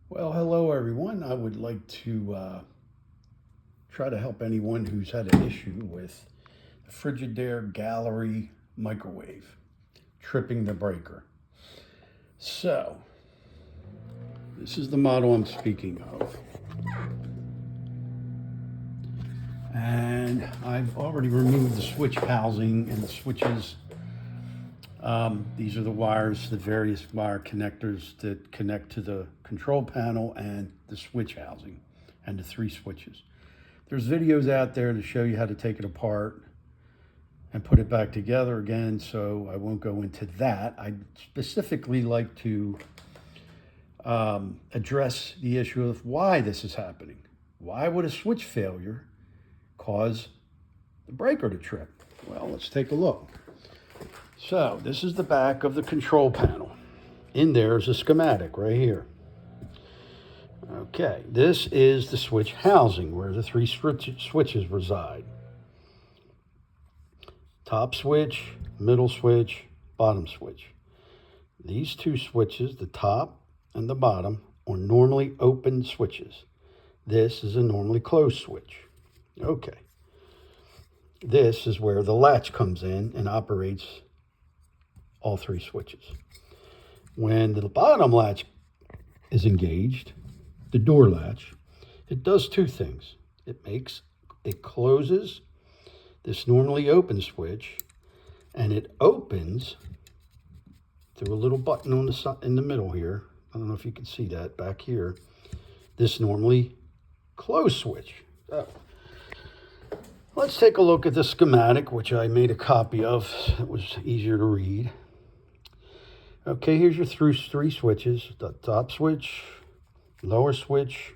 Well, hello everyone. I would like to try to help anyone who's had an issue with the Frigidaire Gallery microwave tripping the breaker. So, this is the model I'm speaking of. And I've already removed the switch housing and the switches. These are the wires, the various wire connectors that connect to the control panel and the switch housing and the three switches. There's videos out there to show you how to take it apart and put it back together again, so I won't go into that. I'd specifically like to address the issue of why this is happening. Why would a switch failure cause the breaker to trip? Well, let's take a look. So this is the back of the control panel. In there is a schematic right here. Okay, this is the switch housing where the three switches reside. Top switch, middle switch, bottom switch. These two switches, the top and the bottom, are normally open switches. This is a normally closed switch. Okay. This is where the latch comes in and operates all three switches. When the bottom latch is engaged, the door latch, it does two things. It closes this normally open switch, and it opens through a little button on the side in the middle here. I don't know if you can see that back here. This normally closed switch. So, let's take a look at the schematic, which I made a copy of. It was easier to read. Okay, here's your three switches: the top switch, lower switch,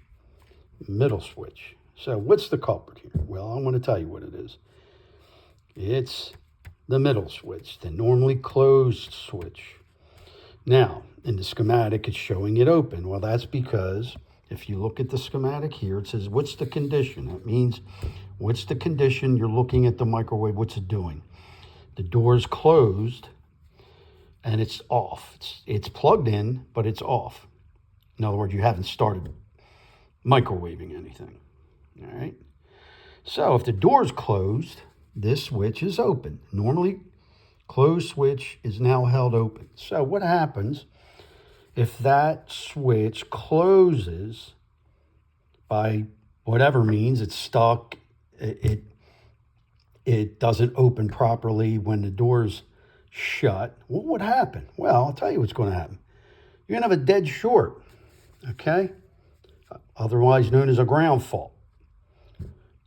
middle switch. So what's the culprit here? Well, I'm going to tell you what it is. It's the middle switch, the normally closed switch. Now, in the schematic, it's showing it open. Well, that's because if you look at the schematic here, it says, what's the condition? That means, what's the condition? You're looking at the microwave. What's it doing? The door is closed and it's off. It's plugged in, but it's off. In other words, you haven't started microwaving anything. All right. So if the door's closed, this switch is open. Normally, closed switch is now held open. So what happens if that switch closes by whatever means? It's stuck. It doesn't open properly when the door's shut. What would happen? Well, I'll tell you what's going to happen. You're going to have a dead short, okay? Otherwise known as a ground fault.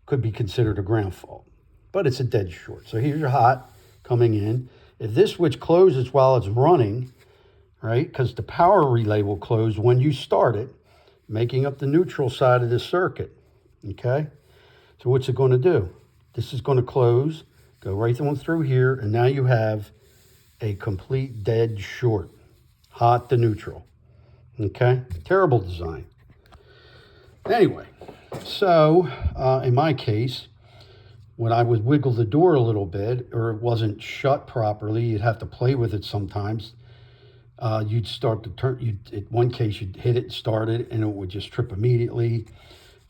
Could be considered a ground fault, but it's a dead short. So here's your hot coming in. If this switch closes while it's running, right, because the power relay will close when you start it, making up the neutral side of the circuit, okay? So what's it going to do? This is going to close, go right on through here, and now you have a complete dead short, hot to neutral, okay? Terrible design. Anyway, so in my case, when I would wiggle the door a little bit or it wasn't shut properly, you'd have to play with it sometimes. You'd start to turn, in one case you'd hit it, start it, and it would just trip immediately.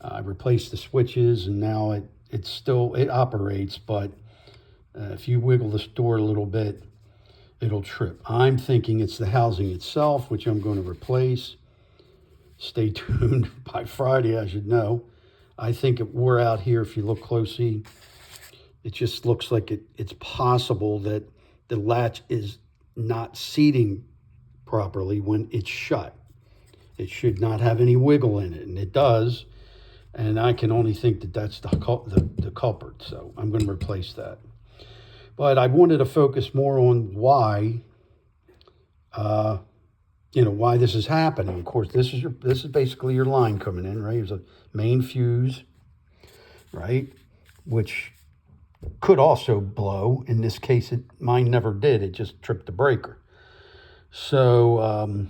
I replaced the switches and now it operates, but if you wiggle this door a little bit, it'll trip. I'm thinking it's the housing itself, which I'm going to replace. Stay tuned. By Friday, I should know. I think it wore out here if you look closely. It just looks like it's possible that the latch is not seating properly when it's shut. It should not have any wiggle in it, and it does. And I can only think that that's the culprit, so I'm going to replace that. But I wanted to focus more on why, why this is happening. Of course, this is basically your line coming in, right? There's a main fuse, right, which could also blow. In this case, mine never did. It just tripped the breaker. So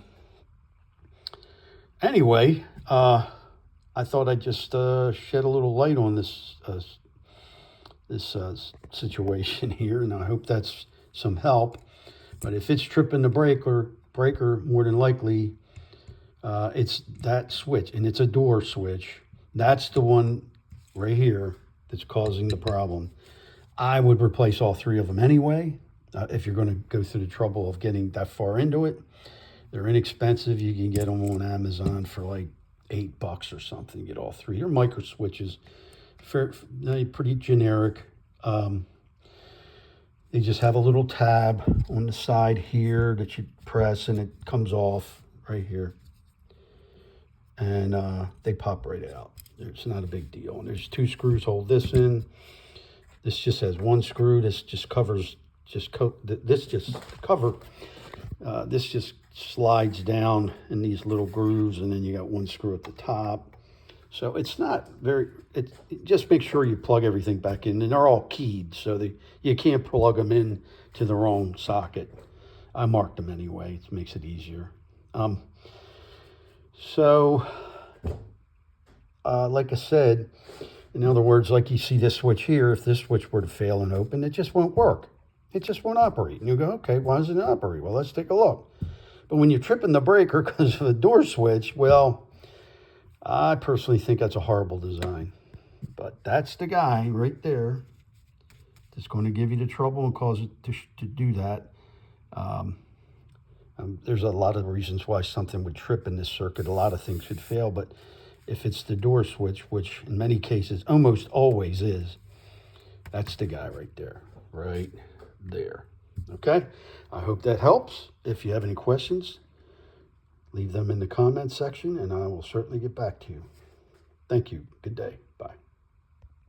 anyway, I thought I'd just shed a little light on this situation here, and I hope that's some help. But if it's tripping the breaker, more than likely, It's that switch, and it's a door switch. That's the one right here that's causing the problem. I would replace all three of them anyway, if you're going to go through the trouble of getting that far into it. They're inexpensive. You can get them on Amazon for like $8 or something. You get all three. They're micro switches, pretty generic. They just have a little tab on the side here that you press, and it comes off right here. And they pop right out. It's not a big deal. And there's 2 screws hold this in. This just has 1 screw. This just covers, this just slides down in these little grooves, and then you got 1 screw at the top. So it's not very, just make sure you plug everything back in, and they're all keyed, so you can't plug them in to the wrong socket. I marked them anyway. It makes it easier. Like I said, in other words, like you see this switch here, if this switch were to fail and open, it just won't work. It just won't operate. And you go, okay, why doesn't it operate? Well, let's take a look. But when you're tripping the breaker because of a door switch, well, I personally think that's a horrible design. But that's the guy right there that's going to give you the trouble and cause it to do that. There's a lot of reasons why something would trip in this circuit. A lot of things could fail, but if it's the door switch, which in many cases almost always is, that's the guy right there, right there. Okay, I hope that helps. If you have any questions, leave them in the comment section, and I will certainly get back to you. Thank you. Good day.